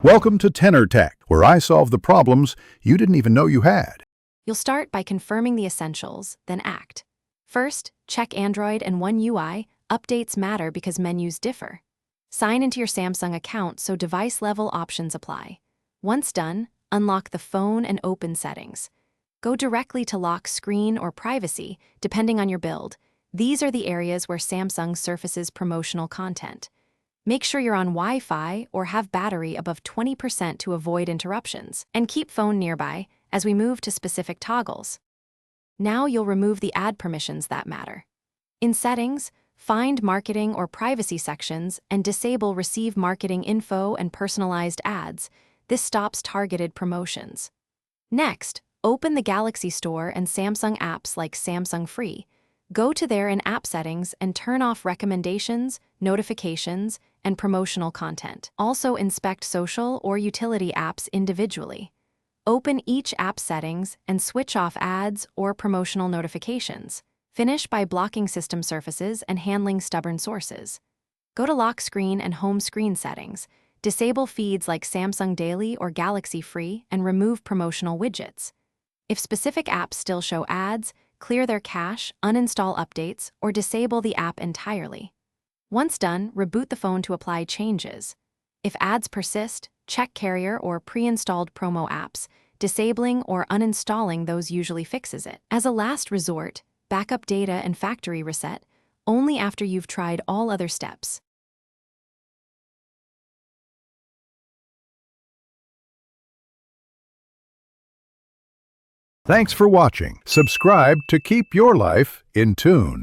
Welcome to Tenor Tech, where I solve the problems you didn't even know you had. You'll start by confirming the essentials, then act. First, check Android and One UI. Updates matter because menus differ. Sign into your Samsung account so device-level options apply. Once done, unlock the phone and open settings. Go directly to lock screen or privacy, depending on your build. These are the areas where Samsung surfaces promotional content. Make sure you're on Wi-Fi or have battery above 20% to avoid interruptions, and keep phone nearby as we move to specific toggles. Now you'll remove the ad permissions that matter. In Settings, find Marketing or Privacy sections and disable Receive Marketing Info and Personalized Ads. This stops targeted promotions. Next, open the Galaxy Store and Samsung apps like Samsung Free. Go to there in App Settings and turn off recommendations, notifications, and promotional content. Also inspect social or utility apps individually. Open each app settings and switch off ads or promotional notifications. Finish by blocking system surfaces and handling stubborn sources. Go to lock screen and home screen settings. Disable feeds like Samsung Daily or Galaxy Free and remove promotional widgets. If specific apps still show ads, clear their cache, uninstall updates, or disable the app entirely. Once done, reboot the phone to apply changes. If ads persist, check carrier or pre-installed promo apps. Disabling or uninstalling those usually fixes it. As a last resort, backup data and factory reset only after you've tried all other steps. Thanks for watching. Subscribe to keep your life in tune.